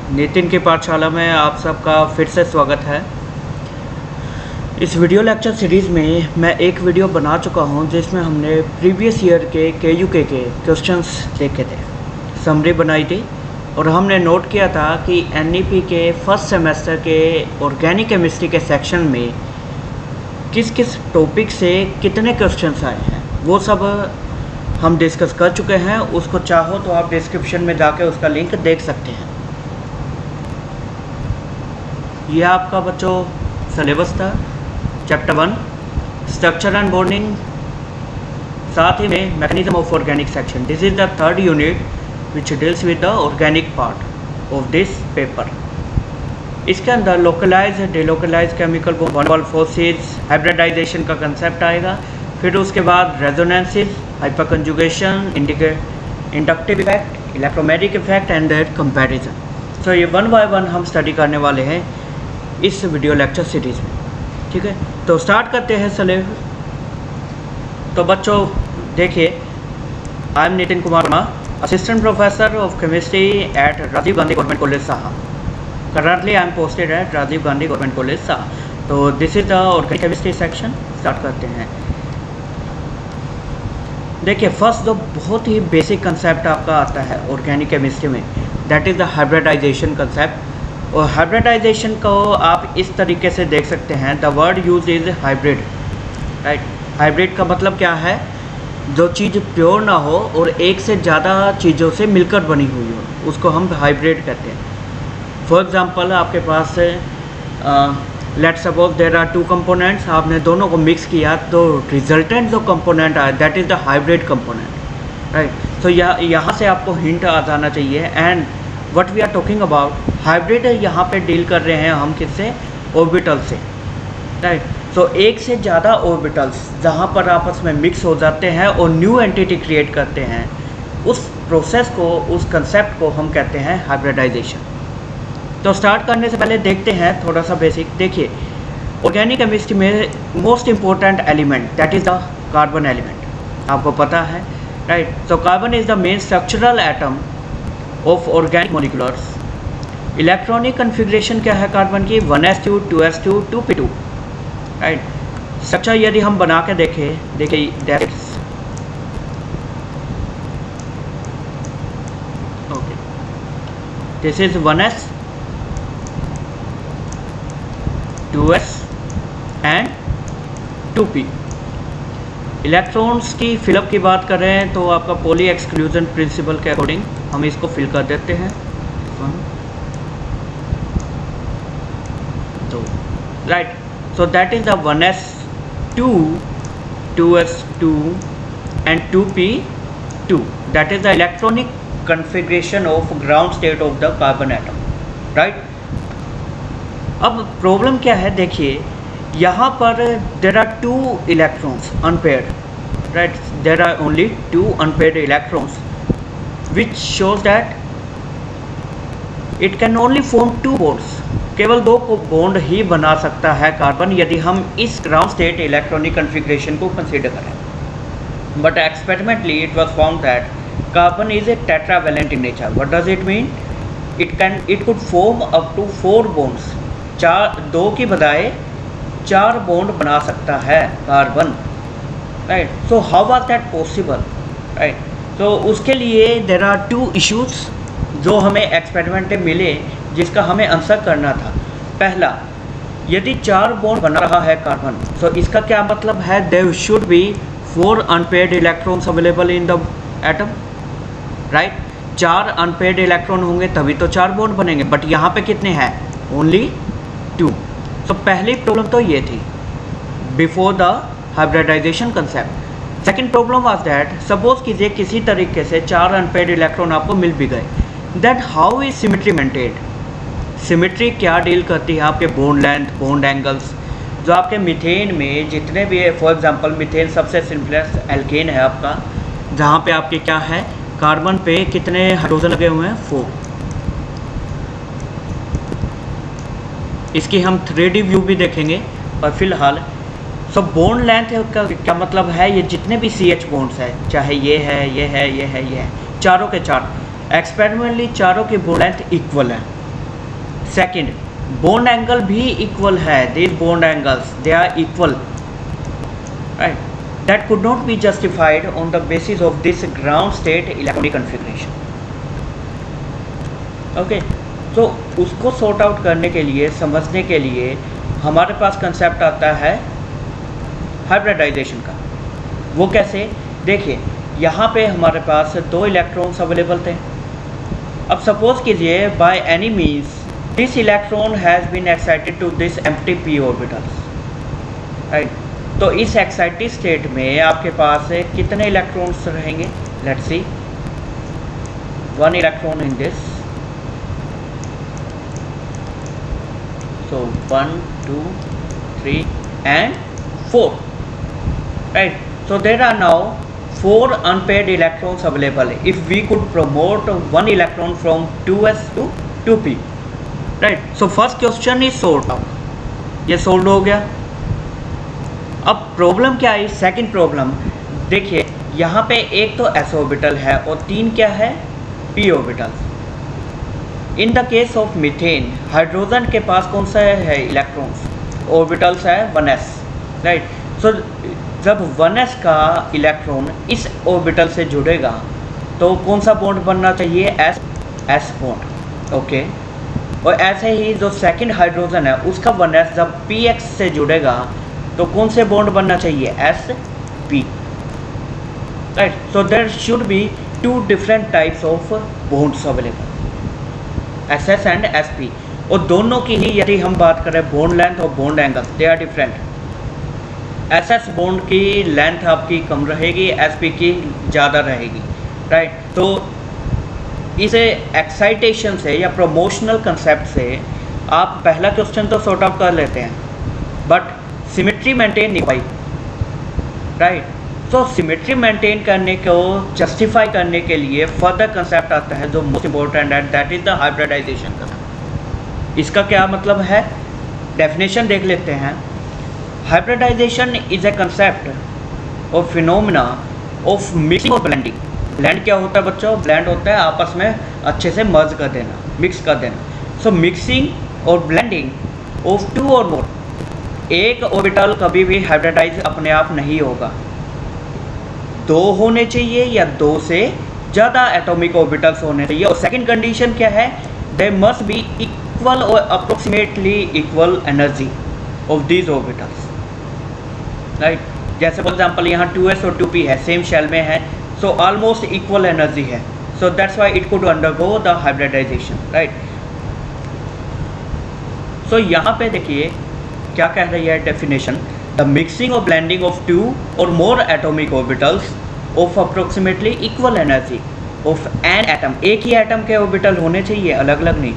नितिन की पाठशाला में आप सबका फिर से स्वागत है। इस वीडियो लेक्चर सीरीज़ में मैं एक वीडियो बना चुका हूं जिसमें हमने प्रीवियस ईयर के KUK के क्वेश्चंस देखे थे, समरी बनाई थी और हमने नोट किया था कि NEP के फर्स्ट सेमेस्टर के ऑर्गेनिक केमिस्ट्री के सेक्शन में किस किस टॉपिक से कितने क्वेश्चंस आए हैं वो सब हम डिस्कस कर चुके हैं। उसको चाहो तो आप डिस्क्रिप्शन में जाके उसका लिंक देख सकते हैं। यह आपका बच्चों सिलेबस था, चैप्टर 1 स्ट्रक्चर एंड बॉन्डिंग, साथ ही में mechanism of organic section. This is the third unit which deals with the organic part of this paper. इसके अंदर localise delocalise chemical bond forces, hybridisation का कंसेप्ट आएगा, फिर उसके बाद resonances, hyperconjugation, inductive effect, electromagnetic effect and their comparison. So ये one by one हम study करने वाले हैं इस वीडियो लेक्चर सीरीज़ में, ठीक है। तो स्टार्ट करते हैं सिलेबस। तो बच्चों देखिए, I am Nitin Kumar Verma, assistant professor of chemistry at Rajiv Gandhi Government College Saha. Currently I am posted at Rajiv Gandhi Government College Saha. तो this is the organic chemistry section. Start करते हैं। देखिए, फर्स्ट जो बहुत ही बेसिक कंसेप्ट आपका आता है ऑर्गेनिक केमिस्ट्री में, that is the hybridisation concept. और हाइब्रिडाइजेशन को आप इस तरीके से देख सकते हैं, the word use is hybrid, right. Hybrid का मतलब क्या है? जो चीज़ प्योर ना हो और एक से ज़्यादा चीज़ों से मिलकर बनी हुई हो, उसको हम हाइब्रिड कहते हैं। फॉर एग्जांपल, आपके पास let's suppose there are two components, आपने दोनों को मिक्स किया तो रिजल्टेंट जो कंपोनेंट आया that is the hybrid component, right. तो यहाँ से आपको हिंट आ जाना चाहिए। And what we are talking about hybrid, यहाँ पे डील कर रहे हैं हम किससे? ऑर्बिटल से, राइट। तो एक से ज़्यादा ऑर्बिटल्स जहाँ पर आपस में मिक्स हो जाते हैं और न्यू एंटिटी क्रिएट करते हैं, उस प्रोसेस को, उस कंसेप्ट को हम कहते हैं हाइब्रिडाइजेशन। तो स्टार्ट करने से पहले देखते हैं थोड़ा सा बेसिक। देखिए, ऑर्गेनिक केमिस्ट्री में most important element that is the carbon element, आपको पता है, राइट। तो carbon is the main structural atom of organic molecules. Electronic configuration क्या है कार्बन की? 1s2 2s2 2p2, right. Structure यदि हम बना के देखें, देखिए that's okay, this is 1s 2s and 2p। Electrons की फिलअप की बात करें तो आपका पॉली एक्सक्लूजन प्रिंसिपल के अकॉर्डिंग हम इसको फिल कर देते हैं। तो right, so that is the 1s2 2s2 and 2p2, that is the electronic configuration of ground state of the carbon atom, right. अब प्रॉब्लम क्या है? देखिए, यहाँ पर there are two electrons unpaired, right. There are only to unpaired electrons which shows that it can only form two bonds. केवल दो को bond ही बना सकता है कार्बन यदि हम इस ग्राउंड स्टेट इलेक्ट्रॉनिक कन्फिग्रेशन को कंसीडर करें। But experimentally it was found that carbon is a tetravalent in nature. What does it mean? It could form up to 4 bonds, दो की बजाय 4 बॉन्ड बना सकता है carbon, right. So how was that possible, right. तो उसके लिए there are 2 issues जो हमें एक्सपेरिमेंट में मिले, जिसका हमें आंसर करना था। पहला, यदि 4 बॉन्ड बना रहा है कार्बन, तो इसका क्या मतलब है? There should be 4 unpaired electrons available in the atom, right. 4 unpaired electron होंगे तभी तो 4 बॉन्ड बनेंगे, बट यहाँ पे कितने हैं? ओनली 2। तो पहली प्रॉब्लम तो ये थी before the hybridisation concept. Second problem was that suppose कीजिए किसी तरीके से 4 अनपेयर्ड इलेक्ट्रॉन आपको मिल भी गए, that how is symmetry maintained? Symmetry क्या डील करती है? आपके बॉन्ड लेंथ, बॉन्ड एंगल्स। जो आपके मीथेन में जितने भी है, फॉर एग्जांपल मीथेन सबसे सिंपलेस्ट एल्केन है आपका, जहाँ पे आपके क्या है, कार्बन पे कितने हाइड्रोजन लगे हुए हैं? 4। इसकी हम 3D व्यू भी देखेंगे, और फिलहाल सब बॉन्ड लेंथ का क्या मतलब है? ये जितने भी CH बॉन्ड्स है, चाहे ये है, ये है, ये है, ये है, चारों के चार एक्सपेरिमेंटली चारों की बॉन्ड लेंथ इक्वल है, सेकंड, बॉन्ड एंगल भी इक्वल है, this bond angles they are equal, right, that could not be justified on the basis of this ground state electronic configuration. Okay, तो उसको सॉर्ट आउट करने के लिए, समझने के लिए हमारे पास कंसेप्ट आता है हाइब्रिडाइजेशन का। वो कैसे? देखिए, यहाँ पे हमारे पास 2 इलेक्ट्रॉन्स अवेलेबल थे। अब सपोज कीजिए by any means this electron has been excited to this empty p orbitals, right. तो इस एक्साइटेड स्टेट में आपके पास कितने इलेक्ट्रॉन्स रहेंगे? Let's see, 1 electron in this, so 1 2 3 and 4, right? So there are now 4 unpaired electrons available if we could promote 1 electron from 2s to 2p, right? So first question is solved out, ये solve हो गया। अब problem क्या है? Second problem देखिए, यहाँ पे एक तो s ऑर्बिटल है और 3 क्या है? p orbitals. In the case of methane, hydrogen के पास कौन सा है इलेक्ट्रॉन्स? ऑर्बिटल्स है 1s, राइट। सो जब 1s का इलेक्ट्रॉन इस ऑर्बिटल से जुड़ेगा तो कौन सा बॉन्ड बनना चाहिए? s bond, okay. और ऐसे ही जो सेकंड हाइड्रोजन है उसका 1s जब px से जुड़ेगा तो कौन से बॉन्ड बनना चाहिए? sp, right. So there should be 2 different types of bonds available, SS and SP, और दोनों की ही यदि हम बात करें बॉन्ड लेंथ और bond angle, they are different. SS bond की लेंथ आपकी कम रहेगी, SP की ज़्यादा रहेगी, राइट। तो इस एक्साइटेशन से या प्रमोशनल कंसेप्ट से आप पहला क्वेश्चन तो सॉर्ट आउट कर लेते हैं, बट सिमेट्री मेंटेन नहीं पाई, राइट। तो सिमेट्री मेंटेन करने को जस्टिफाई करने के लिए फर्दर कंसेप्ट आता है जो मोस्ट इम्पोर्टेंट है, that is the hybridisation concept. इसका क्या मतलब है? डेफिनेशन देख लेते हैं। हाइब्रिडाइजेशन इज ए कंसेप्ट और फिनोमेना ऑफ मिक्सिंग और ब्लेंडिंग। ब्लेंड क्या होता है बच्चों? ब्लेंड होता है आपस में अच्छे से मर्ज कर देना, मिक्स कर देना। सो मिक्सिंग और ब्लेंडिंग ऑफ 2 और मोर, एक ऑर्बिटल कभी भी हाइब्रिडाइज अपने आप नहीं होगा, 2 होने चाहिए या 2 से ज़्यादा एटॉमिक ऑर्बिटल्स होने चाहिए। और सेकंड कंडीशन क्या है? दे मस्ट बी इक्वल और approximately equal energy of these orbitals, right. जैसे फॉर एग्जांपल यहाँ 2s और 2p है, सेम शेल में है, सो ऑलमोस्ट इक्वल एनर्जी है, so that's why it could undergo the hybridisation, right. So यहाँ पे देखिए क्या कह रही है डेफिनेशन, द मिक्सिंग और ब्लेंडिंग ऑफ 2 और more atomic orbitals of approximately equal energy of an atom, एक ही एटम के ऑर्बिटल होने चाहिए, अलग अलग नहीं,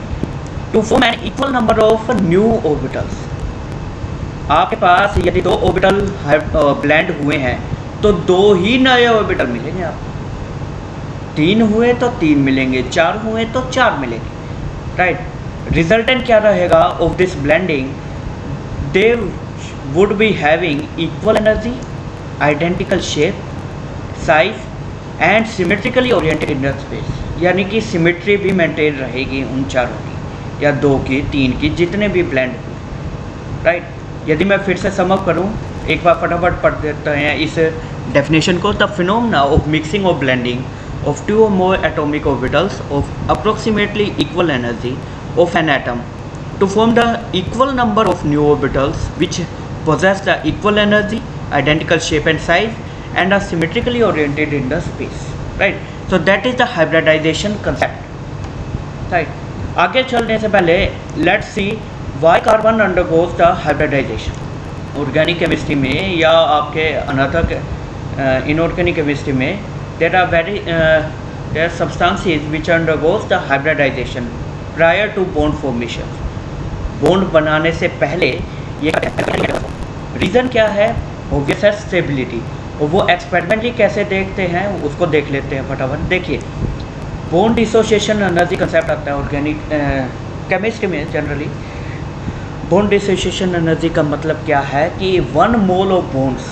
to form an equal number of new orbitals. आपके पास यदि 2 ऑर्बिटल ब्लेंड हुए हैं तो 2 ही नए ऑर्बिटल मिलेंगे आपको, 3 हुए तो 3 मिलेंगे, 4 हुए तो 4 मिलेंगे, राइट। रिजल्टेंट क्या रहेगा of this blending? They would be having equal energy, identical shape, size and symmetrically oriented in the space, यानी कि सिमेट्री भी मेंटेन रहेगी उन चारों की या 2 की, 3 की, जितने भी ब्लेंड हुए, राइट। यदि मैं फिर से सम अप करूँ, एक बार फटाफट पढ़ देते हैं इस डेफिनेशन को। द फिनोमेना ऑफ मिक्सिंग और blending of 2 or more atomic orbitals of approximately equal energy of an atom to form the equal number of new orbitals which possess the equal energy, identical shape and size and are symmetrically oriented in the space, right? So that is the hybridization concept, right? आगे चलने से पहले let's see why carbon undergoes the hybridization. Organic chemistry में या आपके another inorganic chemistry में there are substances which undergoes the hybridization prior to bond formation. Bond बनाने से पहले ये रीज़न क्या है? ऑब्वियस है स्टेबिलिटी, और वो एक्सपेरिमेंटली कैसे देखते हैं उसको देख लेते हैं फटाफट। देखिए, बॉन्ड डिसोसिएशन एनर्जी कंसेप्ट आता है ऑर्गेनिक केमिस्ट्री में जनरली। बॉन्ड डिसोसिएशन एनर्जी का मतलब क्या है कि 1 मोल ऑफ बॉन्ड्स,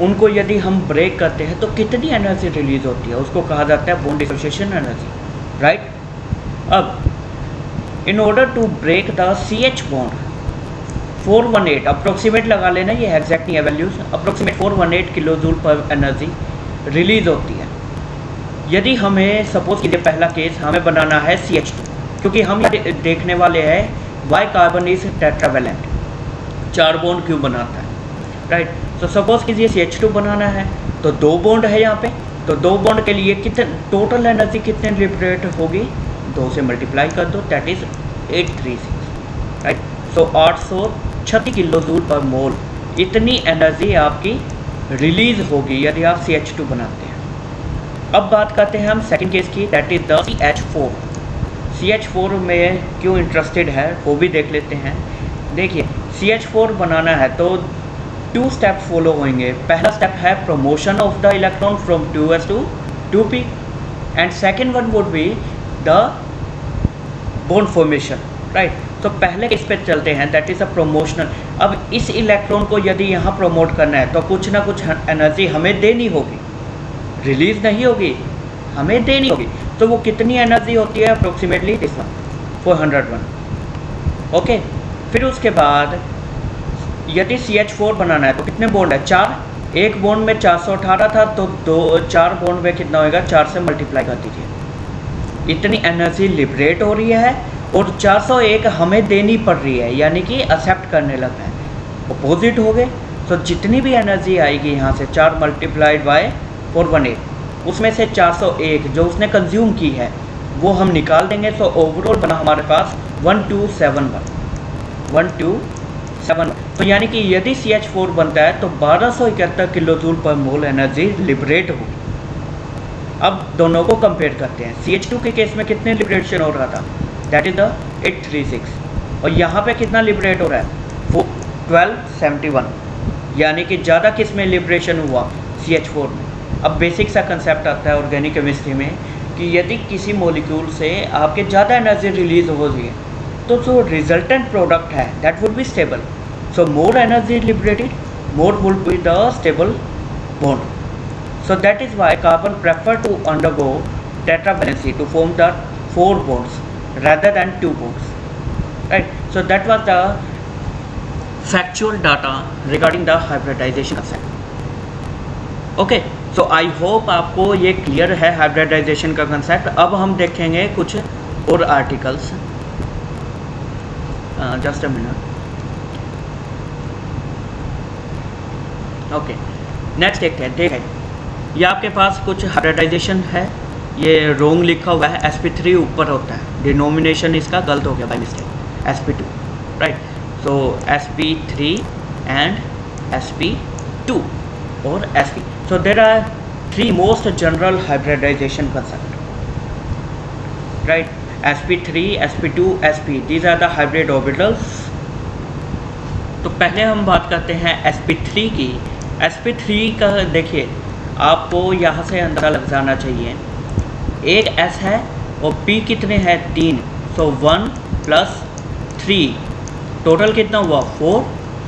उनको यदि हम ब्रेक करते हैं तो कितनी एनर्जी रिलीज होती है, उसको कहा जाता है बॉन्ड डिसोसिएशन एनर्जी, राइट। अब in order to break the CH bond 418 approximate लगा लेना, ये एग्जैक्ट नहीं है वैल्यूज, अप्रोक्सीमेट 418 किलो जूल पर एनर्जी रिलीज होती है। यदि हमें सपोज कीजिए पहला केस हमें बनाना है CH2, क्योंकि हम ये देखने वाले हैं why carbon is tetravalent, 4 bond क्यों बनाता है, राइट। तो सपोज कीजिए CH2 बनाना है तो 2 बॉन्ड है यहाँ पे, तो 2 बॉन्ड के लिए कितने टोटल एनर्जी कितने लिबरेट होगी, 2 से मल्टीप्लाई कर दो, that is 836, right. So 836 kilo joule पर मोल इतनी एनर्जी आपकी रिलीज होगी यदि आप CH2 बनाते हैं। अब बात करते हैं हम सेकंड केस की, that is the CH4। CH4 में क्यों इंटरेस्टेड है वो भी देख लेते हैं। देखिए CH4 बनाना है तो 2 स्टेप फॉलो होंगे। पहला स्टेप है promotion of the electron from 2s to 2p and second one would be the bond formation, right. तो पहले इस पे चलते हैं, दैट इज़ अ प्रमोशनल। अब इस इलेक्ट्रॉन को यदि यहाँ प्रमोट करना है तो कुछ ना कुछ एनर्जी हमें देनी होगी, रिलीज नहीं होगी, हमें देनी होगी। तो वो कितनी एनर्जी होती है, अप्रोक्सीमेटली दिस वन 401, ओके। फिर उसके बाद यदि CH4 बनाना है तो कितने बॉन्ड है, 4, एक बॉन्ड में 418 था तो 4 बॉन्ड में कितना होगा, 4 से मल्टीप्लाई कर दीजिए। इतनी एनर्जी लिबरेट हो रही है और 401 हमें देनी पड़ रही है, यानी कि एक्सेप्ट करने लगा है, अपोजिट हो गए। तो जितनी भी एनर्जी आएगी यहाँ से 4 मल्टीप्लाइड बाय 418, उसमें से 401 जो उसने कंज्यूम की है वो हम निकाल देंगे। तो ओवरऑल बना हमारे पास 1271। तो यानी कि यदि CH4 बनता है तो 1271 किलो जूल पर मोल एनर्जी लिबरेट होगी। अब दोनों को कंपेयर करते हैं। CH2 के केस में कितने लिबरेशन हो रहा था, दैट इज द 836, और यहाँ पे कितना लिबरेट हो रहा है 1271, यानी कि ज़्यादा किस में लिबरेशन हुआ, CH4 में। अब बेसिक सा कंसेप्ट आता है ऑर्गेनिक केमिस्ट्री में कि यदि किसी मॉलिक्यूल से आपके ज़्यादा एनर्जी रिलीज हो रही है तो जो रिजल्टेंट प्रोडक्ट है that would be stable. So more energy liberated, more would be the stable bond. So that is why carbon prefer to undergo tetravalency to form the 4 bonds rather than 2 bonds, right? So that was the factual data regarding the hybridization concept. Okay, so I hope आपको ये clear है hybridisation का concept. अब हम देखेंगे कुछ और articles, just a minute. Okay, next देखते हैं। देखें ये आपके पास कुछ हाइब्रिडाइजेशन है, ये रोंग लिखा हुआ है, sp3 ऊपर होता है, डिनोमिनेशन इसका गलत हो गया by mistake, sp2, right. So sp3 and sp2 और sp। So there are 3 most general hybridization concept, right? sp3, sp2, sp, these are the hybrid orbitals। तो पहले हम बात करते हैं sp3 की। sp3 का देखिए आपको यहाँ से अंदाजा लग जाना चाहिए, एक s है और p कितने हैं 3, सो 1 + 3 टोटल कितना हुआ 4।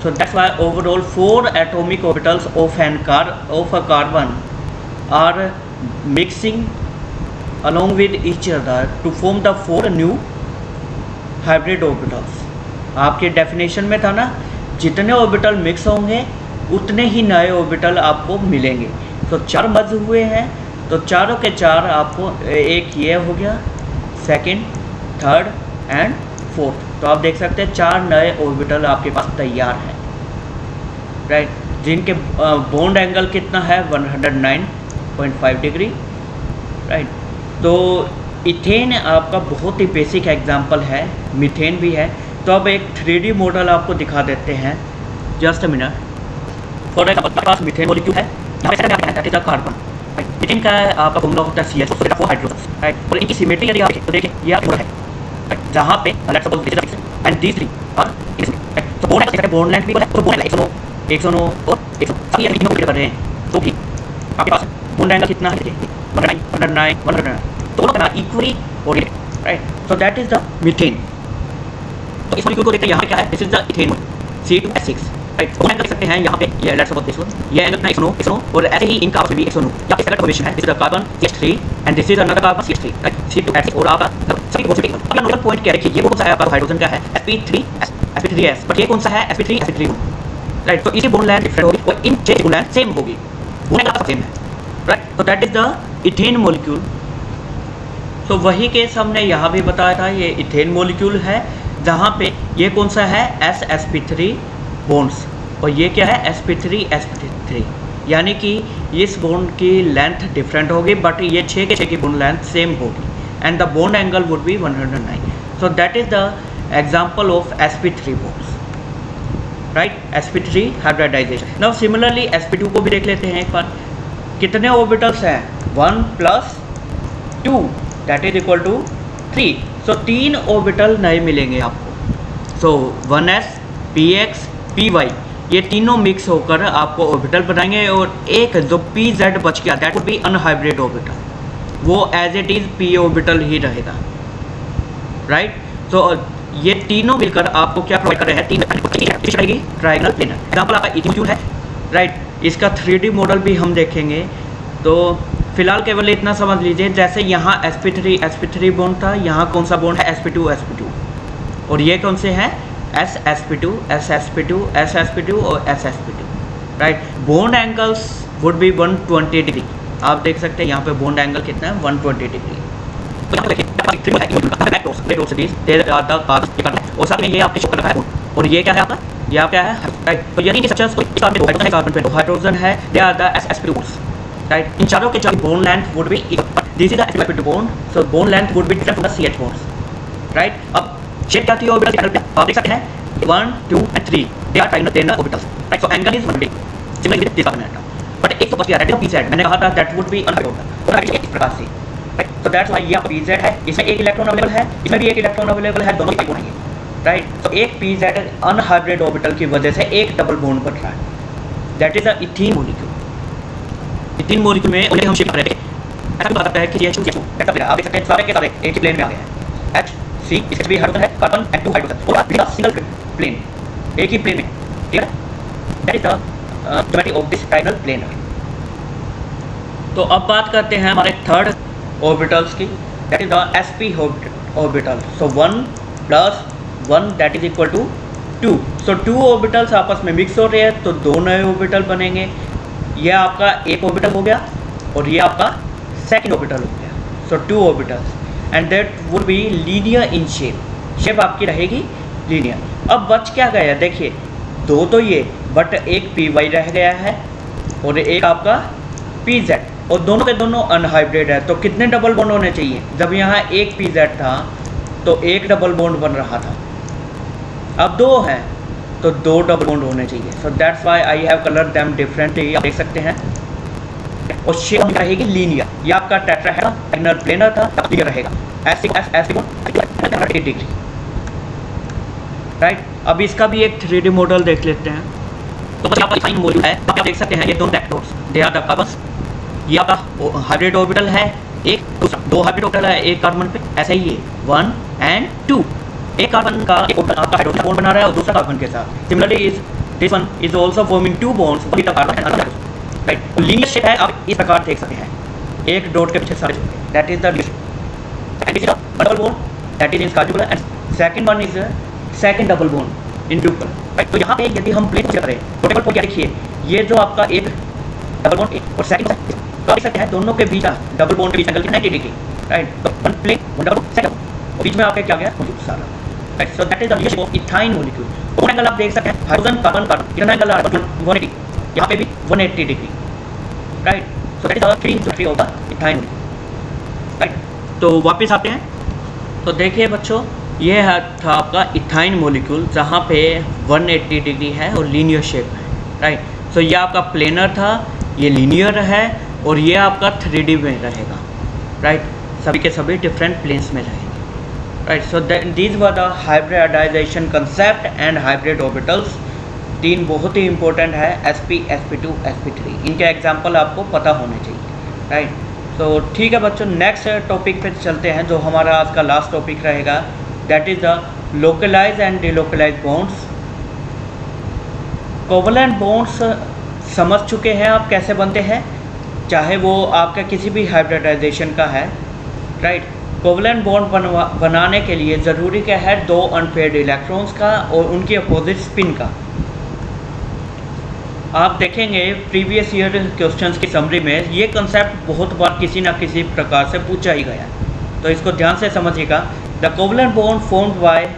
So that's why overall 4 atomic orbitals of a carbon are mixing along with each other to form the 4 new hybrid orbitals। आपके डेफिनेशन में था ना, जितने ऑर्बिटल मिक्स होंगे उतने ही नए ऑर्बिटल आपको मिलेंगे। तो 4 मर्ज हुए हैं तो चारों के 4 आपको, एक ये हो गया, सेकंड, थर्ड एंड फोर्थ। तो आप देख सकते हैं 4 नए ऑर्बिटल आपके पास तैयार हैं, राइट, जिनके बॉन्ड एंगल कितना है 109.5 डिग्री, राइट। तो इथेन आपका बहुत ही बेसिक एग्जांपल है, मीथेन भी है। तो अब एक 3D मॉडल आपको दिखा देते हैं, just a minute. For example आपके पास मीथेन मॉलिक्यूल है, यहाँ पे कार्बन, मीथेन का आपका फॉर्मूला होता है CH, तो 4 हाइड्रोजन, राइट। और इनकी सिमेट्री यदि आप देखें तो देखिए ये आपका है, जहाँ पे let's suppose this is and these 3 are इसमें, तो बॉन्ड है, बॉन्ड लेंथ भी है, तो बॉन्ड 109 और 100 ये तीनों कर रहे हैं, तो भी आपके पास बॉन्ड एंगल कितना है, 109 तो ना equally oriented, right. So that is the methane. तो इस मॉलिक्यूल को देखते हैं, यहाँ क्या है, this is the ethane C2H6, right. Bond angle देख सकते हैं यहाँ पे, ये लेट्स सपोज दिस वन, ये एंगल कितना 109 और ऐसे ही इनका आपस में भी 109। यहाँ पे सेकंड फॉर्मेशन है, this is the carbon CH3 and this is another carbon CH3, right, C2H6 और आपका सभी बहुत सिंपल। अब नोटल पॉइंट क्या है कि ये कौन सा है आपका हाइड्रोजन का है sp3s, बट ये कौन सा है sp3 राइट। तो इसकी बॉन्ड लेंथ डिफरेंट होगी और इन 6 बॉन्ड लेंथ सेम होगी, बॉन्ड लेंथ सेम है राइट। तो that is the ethane molecule. तो वही केस हमने यहाँ भी बताया था, ये इथेन मॉलिक्यूल है जहाँ पे ये कौन सा है sp3 बॉन्ड्स और ये क्या है sp3 यानी कि इस बॉन्ड की लेंथ डिफरेंट होगी बट ये 6 के 6 की बॉन्ड लेंथ सेम होगी and the bond angle would be 109। So that is the example of sp3 bonds right, sp3 hybridisation. Now similarly sp2 को भी देख लेते हैं एक बार। कितने ऑर्बिटल्स हैं 1 + 2 that is equal to 3। So 3 orbital नए मिलेंगे आपको। सो 1s px py ये तीनों मिक्स होकर आपको ऑर्बिटल बनाएंगे और एक जो pz बच गया that would be unhybrid orbital, वो as it is p orbital ही रहेगा राइट। तो ये तीनों मिलकर आपको क्या प्रोवाइड कर रहे हैं, 3 रहेगी ट्रायंगल प्लेनर। एग्जांपल आपका इथेन है राइट। इसका 3D मॉडल भी हम देखेंगे। तो फिलहाल केवल इतना समझ लीजिए, जैसे यहाँ sp3 बॉन्ड था, यहाँ कौन सा बॉन्ड है sp2 और ये कौन से हैं sp2 और sp2 right. Bond angles would be 120 degree. आप देख सकते हैं यहाँ पे बॉन्ड एंगल कितना है 120 डिग्री। तो यहाँ देखिए और साथ में ये आपके शो कर रहा है और ये क्या है आपका, ये आपका है राइट। तो यदि स्ट्रक्चर्स को कार्बन पे हाइड्रोजन है, they are the sp2 right. इन चारों के चारों bond length would be equal, this is the sp2 bond, so bond length would be different from the CH bonds right. अब शेप क्या थी ऑर्बिटल के पे आप देख सकते हैं 1 2 and 3 they are triangle planar orbitals right. So angle is 1 similar with this carbon but एक तो बच गया है pz, मैंने कहा था दैट वुड बी अनहाइब्रिड और इस प्रकार से राइट। तो दैट्स व्हाई ये pz है, इसमें एक इलेक्ट्रॉन अवेलेबल है, इसमें भी एक इलेक्ट्रॉन अवेलेबल है, दोनों इक्वल हैं राइट। तो एक pz अनहाइब्रिड ऑर्बिटल की वजह से एक डबल बॉन्ड बन रहा है, that is the ethane molecule. Ethane molecule में उन्हें हम शिफ्ट कर रहे हैं, ऐसा बात है कि ये आप देख सकते हैं सारे के सारे एक ही प्लेन में आ गए हैं। H C इसके भी हाइड्रोजन है, कार्बन एंड 2 हाइड्रोजन और बिना सिंगल प्लेन, एक ही प्लेन में क्लियर है। That is the geometry of this triangle planar. तो अब बात करते हैं हमारे थर्ड ऑर्बिटल्स की, that is the sp orbital. So 1 + 1 that is equal to 2। So 2 orbitals आपस में मिक्स हो रहे हैं तो 2 नए ऑर्बिटल बनेंगे। यह आपका एक ऑर्बिटल हो गया और ये आपका सेकंड ऑर्बिटल हो गया। सो 2 orbitals and that would be linear in shape आपकी रहेगी लीनियर। अब बच क्या गया, देखिए 2 तो ये बट एक py रह गया है और एक आपका pz और दोनों के दोनों अनहाइब्रिड है। तो कितने डबल बॉन्ड होने चाहिए, जब यहाँ एक pz था तो एक डबल बॉन्ड बन रहा था, अब 2 है तो 2 डबल बॉन्ड होने चाहिए। सो that's why I have colour them differently, आप देख सकते हैं। और शेप रहेगी लीनियर, ये आपका टेट्राहेड्रल प्लेनर था, लीनियर रहेगा ऐसे डिग्री राइट। अब इसका भी एक 3D मॉडल देख लेते हैं। तो बस आपका इथाइन मॉलिक्यूल है, आप देख सकते हैं ये 2 electrons they are the carbons, ये आपका हाइब्रिड ऑर्बिटल है, एक दूसरा 2 हाइब्रिड ऑर्बिटल है एक कार्बन पे, ऐसे ही ये 1 and 2 एक कार्बन का एक ऑर्बिटल आपका हाइड्रोजन बॉन्ड बना रहा है और दूसरा कार्बन के साथ। Similarly is this one is also forming 2 bonds with the carbon and other right. Linear shape है, आप इस प्रकार देख सकते हैं, एक डॉट के पीछे सारे, that is the double bond that is in carbonyl and second one is second double bond in duple right. तो यहाँ पे यदि हम प्लेन करें तो टेबल पर क्या देखिए, ये जो आपका एक डबल बॉन्ड और सेकंड तो देख सकते हैं दोनों के बीच डबल बॉन्ड के बीच एंगल 90 डिग्री राइट। तो one plane one double second और बीच में आपके क्या गया सारा right. So that is the relationship of ethyne molecule. Bond angle आप देख सकते हैं हाइड्रोजन कार्बन कार्बन कितना एंगल आ रहा है 180, यहाँ पे भी 180 degree right. So that is the geometry of the ethyne right. तो वापस आते हैं, तो देखिए बच्चों ये है था आपका इथाइन मॉलिक्यूल जहाँ पे 180 डिग्री है और लीनियर शेप है राइट। सो ये आपका प्लेनर था, ये लीनियर है और ये आपका 3D में रहेगा राइट। सभी के सभी डिफरेंट प्लेन्स में रहेंगे right. So these were the hybridisation concept and hybrid orbitals. 3 बहुत ही इंपॉर्टेंट है, sp sp2 sp3, इनके एग्जाम्पल आपको पता होने चाहिए राइट। तो ठीक है बच्चों, नेक्स्ट टॉपिक पे चलते हैं जो हमारा आज का लास्ट टॉपिक रहेगा, that is the localise and delocalise bonds. Covalent bonds समझ चुके हैं आप कैसे बनते हैं, चाहे वो आपका किसी भी हाइब्रिडाइजेशन का है राइट। कोवलेंट बॉन्ड बनाने के लिए ज़रूरी क्या है, 2 अनपेयर्ड इलेक्ट्रॉन्स का और उनकी अपोजिट स्पिन का। आप देखेंगे प्रीवियस ईयर क्वेश्चंस की समरी में ये कंसेप्ट बहुत बार किसी ना किसी प्रकार से पूछा ही गया, तो इसको ध्यान से समझिएगा। The covalent bond formed by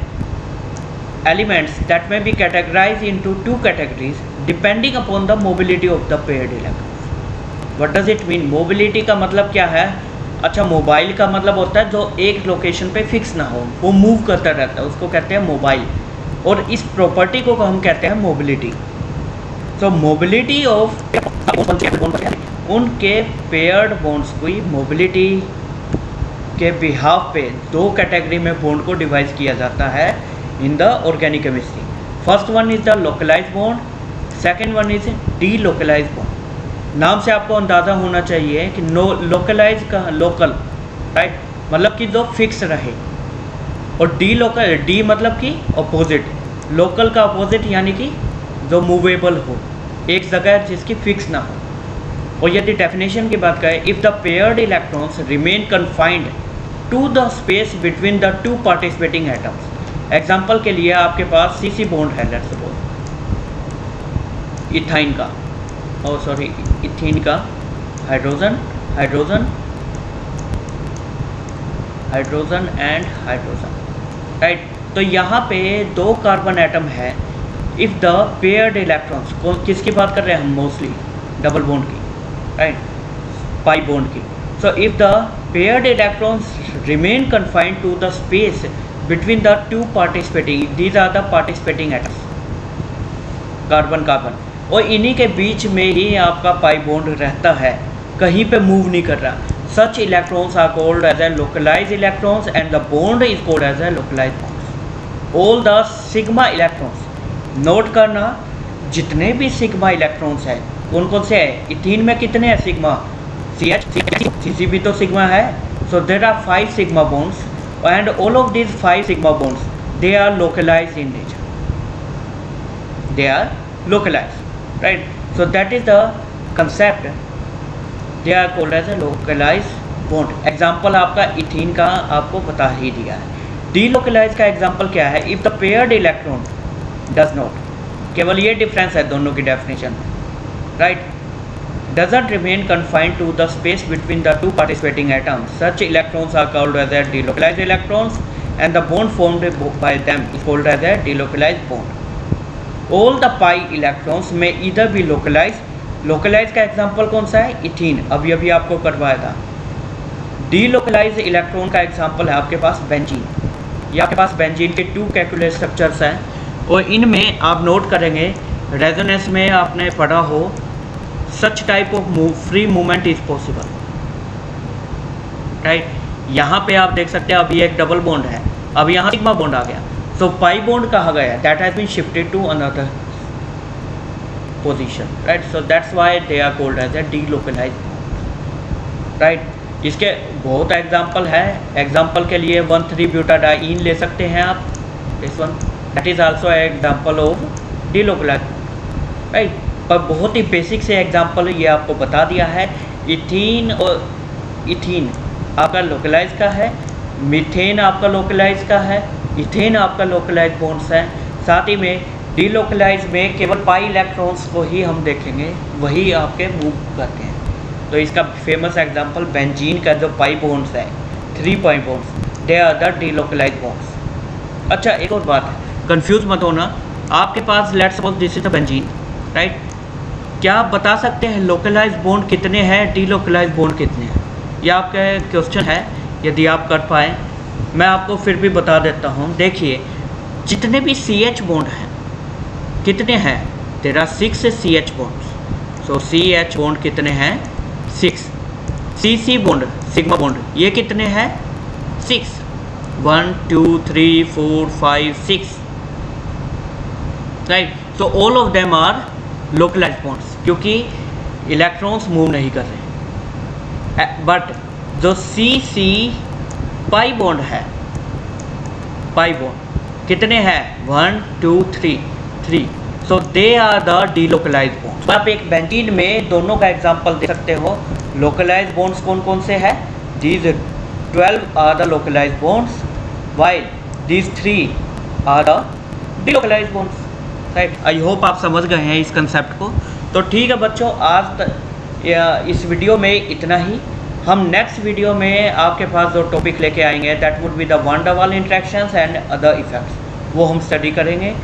elements that may be categorize into 2 categories depending upon the mobility of the paired electrons. What does it mean? Mobility का मतलब क्या है? अच्छा, मोबाइल का मतलब होता है जो एक लोकेशन पे फिक्स ना हो, वो मूव करता रहता है, उसको कहते हैं मोबाइल। और इस प्रॉपर्टी को हम कहते हैं मोबिलिटी। सो मोबिलिटी ऑफ उनके पेयर्ड बॉन्ड्स की मोबिलिटी के बिहाफ पे 2 कैटेगरी में बॉन्ड को डिवाइड किया जाता है in the organic chemistry. First one is the localise bond, second one is D localise bond. नाम से आपको अंदाज़ा होना चाहिए कि लोकलाइज का लोकल, राइट, मतलब कि जो फिक्स रहे, और डी लोकल, डी मतलब कि अपोजिट, लोकल का अपोजिट यानी कि जो मूवेबल हो, एक जगह जिसकी फिक्स ना हो। और यदि डेफिनेशन की बात करें, if the paired electrons remain confined to the space between the 2 participating atoms. Example के लिए आपके पास CC बॉन्ड है, लेट्स सपोज इथाइन का, इथीन का, हाइड्रोजन एंड हाइड्रोजन, राइट। तो यहाँ पे 2 कार्बन एटम है। इफ़ द पेयर्ड इलेक्ट्रॉन्स, किसकी बात कर रहे हैं हम? मोस्टली डबल बॉन्ड की, राइट, पाई बॉन्ड की। So if the paired electrons remain confined to the space between the 2 participating, these are the participating atoms, carbon, और इन्हीं के बीच में ही आपका पाई बॉन्ड रहता है, कहीं पे मूव नहीं कर रहा। Such electrons are called as a localize electrons and the bond is called as a localize bond. All the sigma electrons, note करना, जितने भी सिग्मा इलेक्ट्रॉन्स हैं कौन कौन से हैं? इथीन में कितने हैं सिग्मा? CH भी तो सिग्मा है। So there are 5 sigma bonds and all of this 5 sigma bonds they are localize in nature, they are localized, right? So that is the concept, they are called as a localized bond। Example आपका ethene का आपको बता ही दिया है। Delocalise का example क्या है? If the paired electron does not, केवल ये डिफरेंस है दोनों की डेफिनेशन में, right, doesn't remain confined to the space between the 2 participating atoms, such electrons are called as a delocalized electrons and the bond formed by them is called as a delocalized bond। All the pi electrons may either be localized, localise का example कौन सा है? Ethene, अभी आपको करवाया था। Delocalise electron का example है आपके पास बेंजीन। ये आपके पास बेंजीन के 2 कैलकुलेट स्ट्रक्चर्स हैं और इनमें आप नोट करेंगे, रेजोनेंस में आपने पढ़ा हो, such type of free movement is possible, right. यहाँ पे आप देख सकते हैं अभी एक डबल बॉन्ड है, अब यहाँ सिग्मा बॉन्ड आ गया, सो पाई बॉन्ड कहा गया, that has been shifted to another position, right. So that's why they are called as a delocalized, right. इसके बहुत एग्जांपल है। एग्जांपल के लिए 1,3-ब्यूटाडाइन ले सकते हैं आप, this one, that is also example of delocalised, right. पर बहुत ही बेसिक से एग्जांपल ये आपको बता दिया है। इथीन और इथीन आपका लोकलाइज का है, मीथेन आपका लोकलाइज का है, इथेन आपका लोकलाइज बॉन्ड्स है। साथ ही में डीलोकलाइज में केवल पाई इलेक्ट्रॉन्स को ही हम देखेंगे, वही आपके मूव करते हैं। तो इसका फेमस एग्जांपल बेंजीन का जो पाई बॉन्ड्स है, 3 pi bonds, they are the delocalize bonds. अच्छा, एक और बात है, कंफ्यूज मत होना, आपके पास let's suppose this is the benzene, right. क्या आप बता सकते हैं लोकलाइज बॉन्ड कितने हैं, डीलोकलाइज बॉन्ड कितने हैं? ये आपका क्वेश्चन है, यदि आप कर पाए मैं आपको फिर भी बता देता हूँ। देखिए, जितने भी CH बॉन्ड हैं कितने हैं? There are 6 CH bonds. So CH bond कितने हैं? 6। CC बॉन्ड, सिग्मा बॉन्ड, ये कितने हैं? 6। 1 2 3 4 5 6, right. So all of them are localize bonds, क्योंकि इलेक्ट्रॉन्स मूव नहीं कर रहे। बट जो CC पाई बॉन्ड है, पाई बॉन्ड कितने हैं? 1 2 3। So they are the delocalize bonds. आप एक बेंजीन में दोनों का एग्जांपल दे सकते हो। लोकलाइज बॉन्ड्स कौन कौन से हैं? These 12 are the localized bonds while these 3 are the delocalized bonds. Right, I hope आप समझ गए हैं इस कंसेप्ट को। तो ठीक है बच्चों, आज इस वीडियो में इतना ही। हम नेक्स्ट वीडियो में आपके पास जो टॉपिक लेके आएंगे that would be the one डर वाल इंट्रैक्शंस एंड अदर इफेक्ट्स, वो हम स्टडी करेंगे।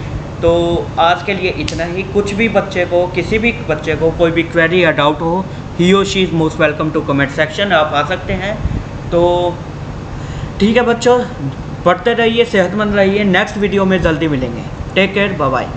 तो आज के लिए इतना ही। कुछ भी बच्चे को, किसी भी बच्चे को कोई भी क्वेरी या डाउट हो, he or she is most welcome to comment section, आप आ सकते हैं। तो ठीक है बच्चों, पढ़ते रहिए, सेहतमंद रहिए। नेक्स्ट वीडियो में जल्दी मिलेंगे। Take care, bye bye.